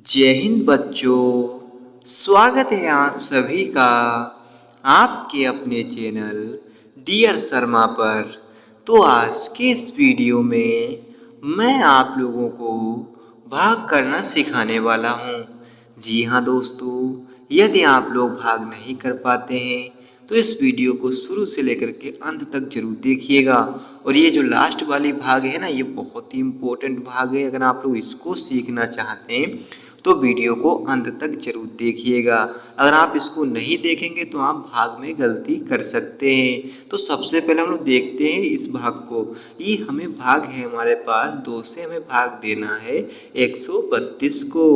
जय हिंद बच्चों। स्वागत है आप सभी का आपके अपने चैनल डियर शर्मा पर। तो आज के इस वीडियो में मैं आप लोगों को भाग करना सिखाने वाला हूँ। जी हाँ दोस्तों, यदि आप लोग भाग नहीं कर पाते हैं तो इस वीडियो को शुरू से लेकर के अंत तक जरूर देखिएगा। और ये जो लास्ट वाली भाग है ना, ये बहुत ही इम्पोर्टेंट भाग है। अगर आप लोग इसको सीखना चाहते हैं तो वीडियो को अंत तक जरूर देखिएगा। अगर आप इसको नहीं देखेंगे तो आप भाग में गलती कर सकते हैं। तो सबसे पहले हम लोग देखते हैं इस भाग को। ये हमें भाग है हमारे पास 2 से हमें भाग देना है 132 को।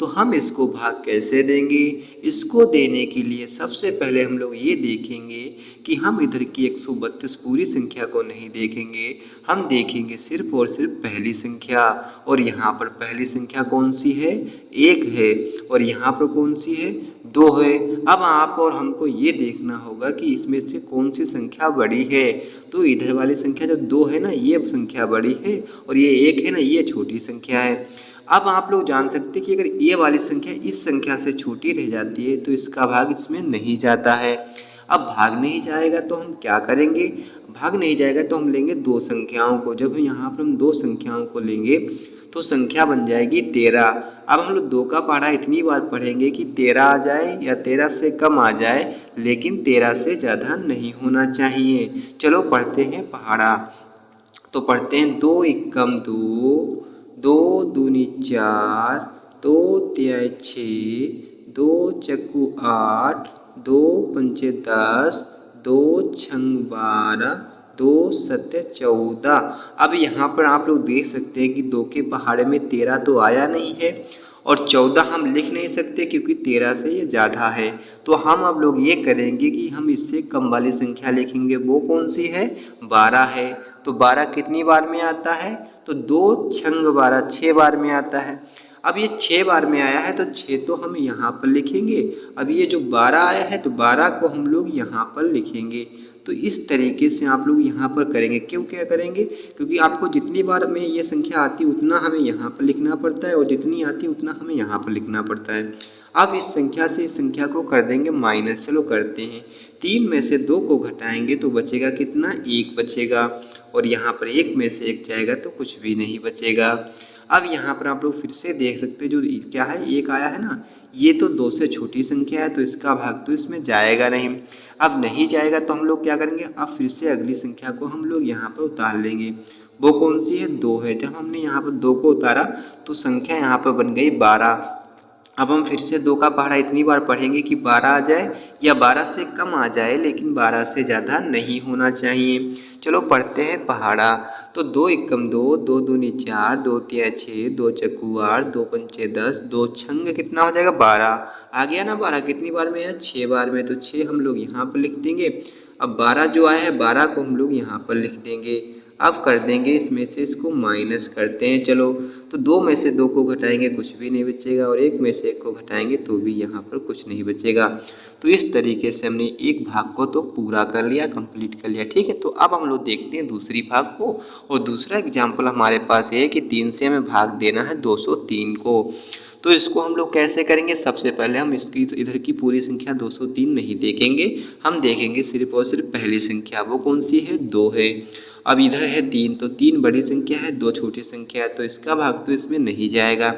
तो हम इसको भाग कैसे देंगे? इसको देने के लिए सबसे पहले हम लोग ये देखेंगे कि हम इधर की 132 पूरी संख्या को नहीं देखेंगे, हम देखेंगे सिर्फ और सिर्फ पहली संख्या। और यहाँ पर पहली संख्या कौन सी है? 1 है। और यहाँ पर कौन सी है? 2 है। अब आप और हमको ये देखना होगा कि इसमें से कौन सी संख्या बड़ी है। तो इधर वाली संख्या जो 2 है ना, ये संख्या बड़ी है, और ये 1 है ना, ये छोटी संख्या है। अब आप लोग जान सकते हैं कि अगर ये वाली संख्या इस संख्या से छोटी रह जाती है तो इसका भाग इसमें नहीं जाता है। अब भाग नहीं जाएगा तो हम क्या करेंगे? भाग नहीं जाएगा तो हम लेंगे 2 संख्याओं को। जब यहाँ पर हम 2 संख्याओं को लेंगे तो संख्या बन जाएगी 13। अब हम लोग 2 का पहाड़ा इतनी बार पढ़ेंगे कि 13 आ जाए या 13 से कम आ जाए, लेकिन 13 से ज़्यादा नहीं होना चाहिए। चलो पढ़ते हैं पहाड़ा। तो पढ़ते हैं 2 एकम 2, 2 दूनी 4, 2 तिहाई 6, 2 चक्कू 8, 2 पंचे 10, 2 छंग 12, 2 सत्ते 14। अब यहाँ पर आप लोग देख सकते हैं कि 2 के पहाड़े में 13 तो आया नहीं है, और 14 हम लिख नहीं सकते क्योंकि 13 से ये ज़्यादा है। तो हम अब लोग ये करेंगे कि हम इससे कम वाली संख्या लिखेंगे। वो कौन सी है? 12 है। तो 12 कितनी बार में आता है? तो 2 छंग 12 6 बार में आता है। अब ये 6 बार में आया है तो 6 तो हम यहाँ पर लिखेंगे। अब ये जो 12 आया है तो 12 को हम लोग यहाँ पर लिखेंगे। तो इस तरीके से आप लोग यहाँ पर करेंगे। क्यों क्या करेंगे? क्योंकि आपको जितनी बार में ये संख्या आती है उतना हमें यहाँ पर लिखना पड़ता है, और जितनी आती है उतना हमें यहाँ पर लिखना पड़ता है। अब इस संख्या से इस संख्या को कर देंगे माइनस। चलो करते हैं। 3 में से 2 को घटाएंगे तो बचेगा कितना? 1 बचेगा। और यहाँ पर 1 में से 1 जाएगा तो कुछ भी नहीं बचेगा। अब यहाँ पर आप लोग फिर से देख सकते हैं, जो क्या है 1 आया है ना, ये तो 2 से छोटी संख्या है तो इसका भाग तो इसमें जाएगा नहीं। अब नहीं जाएगा तो हम लोग क्या करेंगे? अब फिर से अगली संख्या को हम लोग यहाँ पर उतार लेंगे। वो कौन सी है? 2 है। जब हमने यहाँ पर 2 को उतारा तो संख्या यहाँ पर बन गई 12। अब हम फिर से 2 का पहाड़ा इतनी बार पढ़ेंगे कि 12 आ जाए या 12 से कम आ जाए, लेकिन 12 से ज़्यादा नहीं होना चाहिए। चलो पढ़ते हैं पहाड़ा। तो 2 एकम 2, 2 दूनी 4, 2 तिहाई 6, 2 चक्कू 8, 2 पंचे 10, 2 छंग कितना हो जाएगा? 12 आ गया ना। 12 कितनी बार में है? 6 बार में। तो 6 हम लोग यहाँ पर लिख देंगे। अब 12 जो आया है 12 को हम लोग यहाँ पर लिख देंगे। अब कर देंगे इसमें से इसको माइनस करते हैं। चलो, तो 2 में से 2 को घटाएंगे कुछ भी नहीं बचेगा, और 1 में से 1 को घटाएंगे तो भी यहाँ पर कुछ नहीं बचेगा। तो इस तरीके से हमने एक भाग को तो पूरा कर लिया, कंप्लीट कर लिया। ठीक है, तो अब हम लोग देखते हैं दूसरी भाग को। और दूसरा एग्जाम्पल हमारे पास है कि 3 से हमें भाग देना है 203 को। तो इसको हम लोग कैसे करेंगे? सबसे पहले हम इसकी इधर की पूरी संख्या 203 नहीं देखेंगे, हम देखेंगे सिर्फ और सिर्फ पहली संख्या। वो कौन सी है? 2 है। अब इधर है 3, तो 3 बड़ी संख्या है, 2 छोटी संख्या है, तो इसका भाग तो इसमें नहीं जाएगा।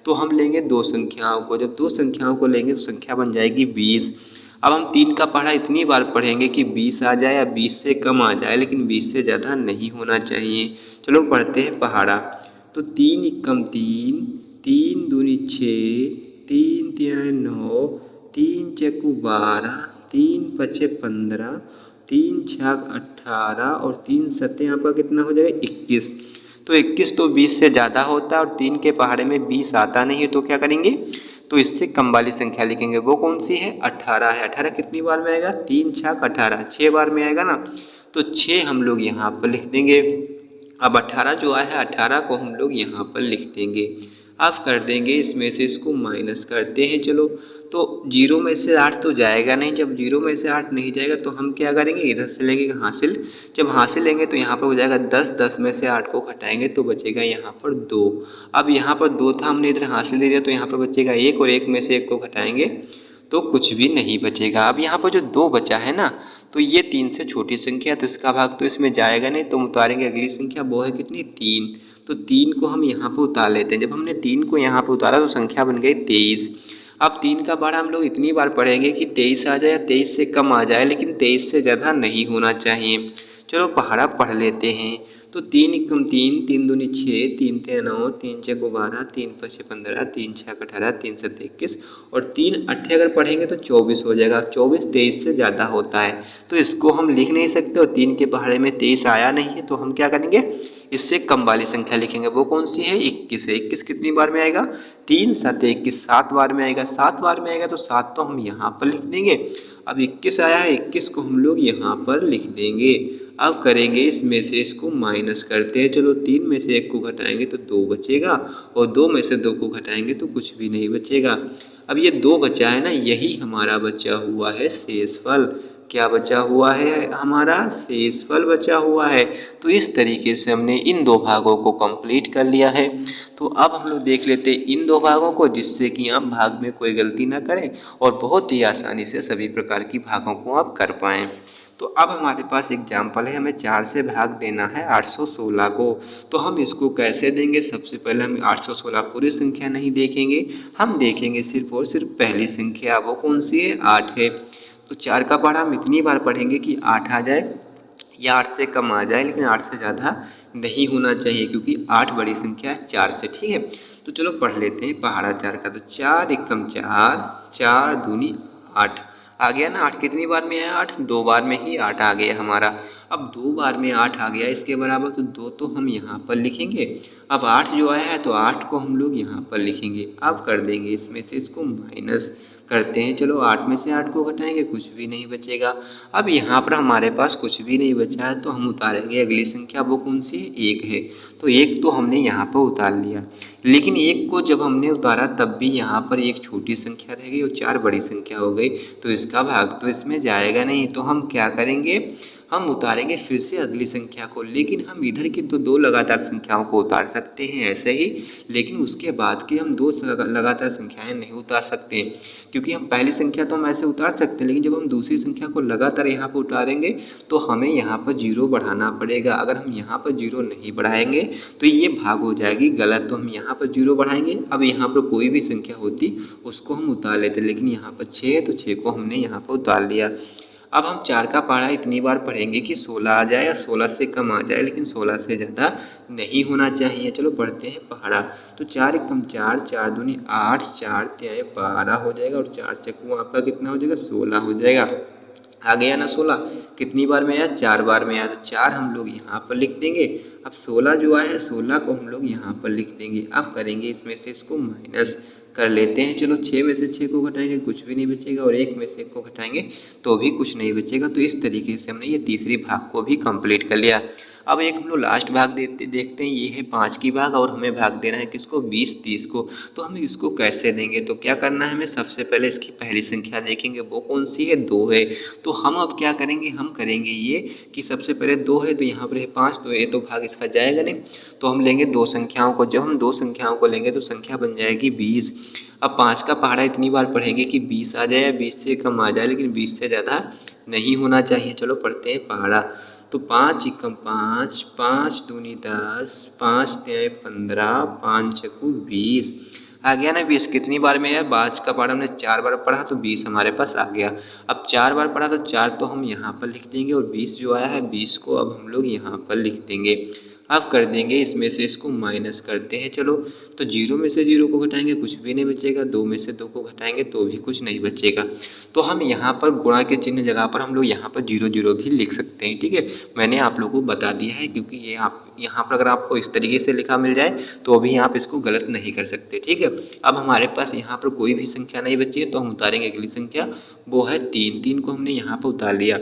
तो हम लेंगे 2 संख्याओं को। जब 2 संख्याओं को लेंगे तो संख्या बन जाएगी 20। अब हम 3 का पहाड़ा इतनी बार पढ़ेंगे कि 20 आ जाए या 20 से कम आ जाए, लेकिन 20 से ज़्यादा नहीं होना चाहिए। चलो पढ़ते हैं पहाड़ा। तो 3 एकम 3, 3 दूनी 6, 3 तिहाई 9, 3 चक्कू 12, 3 पचे 15, 3 छाक 18, और 3 सत्ते यहाँ पर कितना हो जाएगा? 21। तो 21 तो 20 से ज़्यादा होता है, और 3 के पहाड़े में 20 आता नहीं है, तो क्या करेंगे? तो इससे कम वाली संख्या लिखेंगे। वो कौन सी है? 18 है। 18 कितनी बार में आएगा? 3 छाक 18, 6 बार में आएगा ना। तो 6 हम लोग यहाँ पर लिख देंगे। अब 18 जो आया है 18 को हम लोग यहाँ पर लिख देंगे। अब कर देंगे इसमें से इसको माइनस करते हैं। चलो तो 0 में से 8 तो जाएगा नहीं, जब 0 में से 8 नहीं जाएगा तो हम क्या करेंगे, इधर से लेंगे हासिल। जब हासिल लेंगे तो यहाँ पर हो जाएगा 10, 10 में से 8 को घटाएंगे तो बचेगा यहाँ पर 2। अब यहाँ पर 2 था, हमने इधर हासिल ले लिया तो यहाँ पर बचेगा 1, और 1 में से 1 को घटाएंगे तो कुछ भी नहीं बचेगा। अब यहाँ पर जो 2 बचा है ना, तो ये 3 से छोटी संख्या है तो इसका भाग तो इसमें जाएगा नहीं, तो हम उतारेंगे अगली संख्या, वो है कितनी, 3। तो 3 को हम यहाँ पर उतार लेते हैं। जब हमने 3 को यहाँ पर उतारा तो संख्या बन गई 23। अब 3 का पहाड़ा हम लोग इतनी बार पढ़ेंगे कि 23 आ जाए या 23 से कम आ जाए, लेकिन 23 से ज़्यादा नहीं होना चाहिए। चलो पहाड़ा पढ़ लेते हैं। तो 3 एकम 3, 3 दूनी 6, 3 तिया 9, 3 छः 12, 3 5 15, 3 6 18, 3 7 21 और 3 8 अगर पढ़ेंगे तो 24 हो जाएगा। 24 23 से ज़्यादा होता है तो इसको हम लिख नहीं सकते, और 3 के पहाड़े में 23 आया नहीं है तो हम क्या करेंगे, इससे कम वाली संख्या लिखेंगे। वो कौन सी है, 21 है। 21 कितनी बार में आएगा, 3 7 21, 7 बार में आएगा। 7 बार में आएगा तो 7 तो हम यहाँ पर लिख देंगे। अब 21 आया है, 21 को हम लोग यहाँ पर लिख देंगे। अब करेंगे इसमें से इसको माइनस करते हैं। चलो 3 में से 1 को घटाएंगे तो 2 बचेगा, और 2 में से 2 को घटाएंगे तो कुछ भी नहीं बचेगा। अब ये 2 बचा है ना, यही हमारा बचा हुआ है शेषफल। क्या बचा हुआ है, हमारा शेषफल बचा हुआ है। तो इस तरीके से हमने इन 2 भागों को कंप्लीट कर लिया है। तो अब हम लोग देख लेते हैं इन 2 भागों को, जिससे कि आप भाग में कोई गलती ना करें और बहुत ही आसानी से सभी प्रकार की भागों को आप कर पाएँ। तो अब हमारे पास एग्जाम्पल है, हमें 4 से भाग देना है 816 को। तो हम इसको कैसे देंगे, सबसे पहले हम 816 पूरी संख्या नहीं देखेंगे, हम देखेंगे सिर्फ और सिर्फ पहली संख्या। वो कौन सी है, 8 है। तो 4 का पहाड़ा हम इतनी बार पढ़ेंगे कि 8 आ जाए या 8 से कम आ जाए, लेकिन 8 से ज़्यादा नहीं होना चाहिए, क्योंकि 8 बड़ी संख्या है 4 से। ठीक है, तो चलो पढ़ लेते हैं पहाड़ा 4 का। तो 4 एकम 4, 4 दूनी 8 आ गया ना। 8 कितनी बार में आया, 8 2 बार में ही 8 आ गया हमारा। अब 2 बार में 8 आ गया इसके बराबर, तो 2 तो हम यहाँ पर लिखेंगे। अब 8 जो आया है तो 8 को हम लोग यहाँ पर लिखेंगे। अब कर देंगे इसमें से इसको माइनस करते हैं। चलो 8 में से 8 को घटाएंगे, कुछ भी नहीं बचेगा। अब यहाँ पर हमारे पास कुछ भी नहीं बचा है तो हम उतारेंगे अगली संख्या। वो कौन सी है, 1 है। तो 1 तो हमने यहाँ पर उतार लिया, लेकिन 1 को जब हमने उतारा तब भी यहाँ पर एक छोटी संख्या रह गई और 4 बड़ी संख्या हो गई, तो इसका भाग तो इसमें जाएगा नहीं। तो हम क्या करेंगे, हम उतारेंगे फिर से अगली संख्या को। लेकिन हम इधर की तो 2 लगातार संख्याओं को उतार सकते हैं ऐसे ही, लेकिन उसके बाद की हम 2 लगातार संख्याएं नहीं उतार सकते, क्योंकि हम पहली संख्या तो हम ऐसे उतार सकते हैं, लेकिन जब हम दूसरी संख्या को लगातार यहाँ पर उतारेंगे तो हमें यहाँ पर 0 बढ़ाना पड़ेगा। अगर हम यहाँ पर 0 नहीं बढ़ाएंगे तो ये भाग हो जाएगी गलत। तो हम यहाँ पर 0 बढ़ाएंगे। अब यहाँ पर कोई भी संख्या होती उसको हम उतार लेते, लेकिन यहाँ पर 6 है तो 6 को हमने यहाँ पर उतार लिया। अब हम 4 का पहाड़ा इतनी बार पढ़ेंगे कि 16 आ जाए या 16 से कम आ जाए, लेकिन 16 से ज़्यादा नहीं होना चाहिए। चलो पढ़ते हैं पहाड़ा। तो 4 एकम 4, 4 दूनी 8, 4 तिहाई 12 हो जाएगा, और 4 चक्कू आपका कितना हो जाएगा, 16 हो जाएगा। आ गया ना 16, कितनी बार में आया, 4 बार में आया। तो 4 हम लोग यहाँ पर लिख देंगे। अब 16 जो आया है, 16 को हम लोग यहाँ पर लिख देंगे। अब करेंगे इसमें से इसको माइनस कर लेते हैं। चलो 6 में से 6 को घटाएंगे, कुछ भी नहीं बचेगा, और 1 में से 1 को घटाएंगे तो भी कुछ नहीं बचेगा। तो इस तरीके से हमने ये तीसरी भाग को भी कंप्लीट कर लिया। अब एक हम लोग लास्ट भाग देखते हैं, ये है 5 की भाग, और हमें भाग देना है किसको, 20 30 को। तो हम इसको कैसे देंगे, तो क्या करना है हमें, सबसे पहले इसकी पहली संख्या देखेंगे, वो कौन सी है, 2 है। तो हम अब क्या करेंगे, हम करेंगे ये कि सबसे पहले 2 है तो यहाँ पर है 5, तो ये तो भाग इसका जाएगा नहीं। तो हम लेंगे 2 संख्याओं को। जब हम 2 संख्याओं को लेंगे तो संख्या बन जाएगी 20। अब 5 का पहाड़ा इतनी बार पढ़ेंगे कि 20 आ जाए या 20 से कम आ जाए, लेकिन 20 से ज़्यादा नहीं होना चाहिए। चलो पढ़ते हैं पहाड़ा। तो 5 एकम 5, 5 दूनी 10, 5 तिहाई 15, 5 चक्कू 20 आ गया ना। 20 कितनी बार में है, 5 का पहाड़ा हमने 4 बार पढ़ा तो 20 हमारे पास आ गया। अब 4 बार पढ़ा तो 4 तो हम यहाँ पर लिख देंगे, और 20 जो आया है 20 को अब हम लोग यहाँ पर लिख देंगे। अब कर देंगे इसमें से इसको माइनस करते हैं। चलो तो 0 में से 0 को घटाएंगे, कुछ भी नहीं बचेगा। 2 में से 2 को घटाएंगे तो भी कुछ नहीं बचेगा। तो हम यहाँ पर गुणा के चिन्ह जगह पर हम लोग यहाँ पर 0 0 भी लिख सकते हैं। ठीक है, मैंने आप लोगों को बता दिया है, क्योंकि ये आप यहाँ पर अगर आपको इस तरीके से लिखा मिल जाए तो अभी आप इसको गलत नहीं कर सकते। ठीक है, अब हमारे पास यहाँ पर कोई भी संख्या नहीं बची है तो हम उतारेंगे अगली संख्या, वो है 3। 3 को हमने यहाँ पर उतार लिया।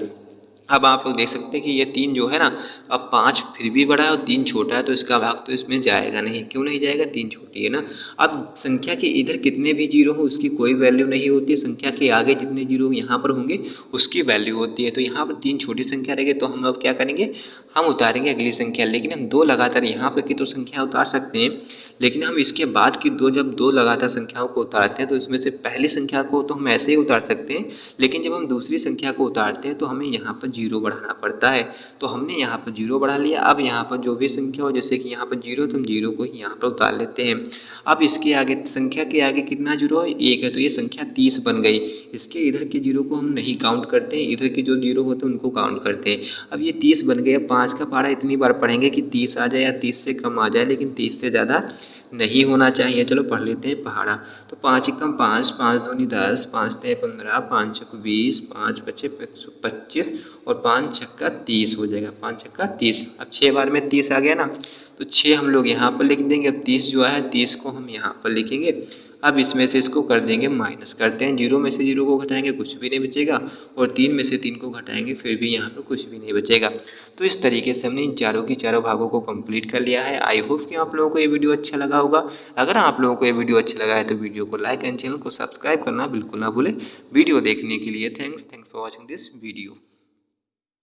अब आप लोग देख सकते हैं कि ये 3 जो है ना, अब 5 फिर भी बड़ा है और 3 छोटा है, तो इसका भाग तो इसमें जाएगा नहीं। क्यों नहीं जाएगा? 3 छोटी है ना। अब संख्या के इधर कितने भी जीरो हो उसकी कोई वैल्यू नहीं होती है, संख्या के आगे जितने जीरो यहाँ पर होंगे उसकी वैल्यू होती है। तो यहाँ पर 3 छोटी संख्या रहेगी, तो हम अब क्या करेंगे, हम उतारेंगे अगली संख्या। लेकिन हम 2 लगातार यहाँ पर की तो संख्या उतार सकते हैं, लेकिन हम इसके बाद की जब 2 लगातार संख्याओं को उतारते हैं तो इसमें से पहली संख्या को तो हम ऐसे ही उतार सकते हैं, लेकिन जब हम दूसरी संख्या को उतारते हैं तो हमें यहाँ पर 0 बढ़ाना पड़ता है। तो हमने यहाँ पर 0 बढ़ा लिया। अब यहाँ पर जो भी संख्या हो, जैसे कि यहाँ पर 0, तो हम 0 को ही यहाँ पर उतार लेते हैं। अब इसके आगे संख्या के आगे कितना 0 है? 1 है, तो ये संख्या 30 बन गई। इसके इधर के 0 को हम नहीं काउंट करते हैं, इधर के जो 0 होते हैं उनको काउंट करते हैं। अब ये 30 बन गया। 5 का पहाड़ा इतनी बार पढ़ेंगे कि 30 आ जाए या 30 से कम आ जाए, लेकिन 30 से ज़्यादा नहीं होना चाहिए। चलो पढ़ लेते हैं पहाड़ा। तो 5 एकम 5, 5 दूनी 10, 5 तिया 15, 5 छक 20, 5 पचे 25 और 5 छक्का 30 हो जाएगा। 5 छक्का 30। अब 6 बार में 30 आ गया ना, तो 6 हम लोग यहाँ पर लिख देंगे। अब 30 जो है 30 को हम यहाँ पर लिखेंगे। अब इसमें से इसको कर देंगे माइनस। करते हैं, 0 में से 0 को घटाएंगे कुछ भी नहीं बचेगा, और 3 में से 3 को घटाएंगे फिर भी यहाँ पर कुछ भी नहीं बचेगा। तो इस तरीके से हमने इन चारों की चारों भागों को कंप्लीट कर लिया है। आई होप कि आप लोगों को ये वीडियो अच्छा लगा होगा। अगर आप लोगों को ये वीडियो अच्छा लगा है तो वीडियो को लाइक एंड चैनल को सब्सक्राइब करना बिल्कुल ना भूलें। वीडियो देखने के लिए thanks for watching this video.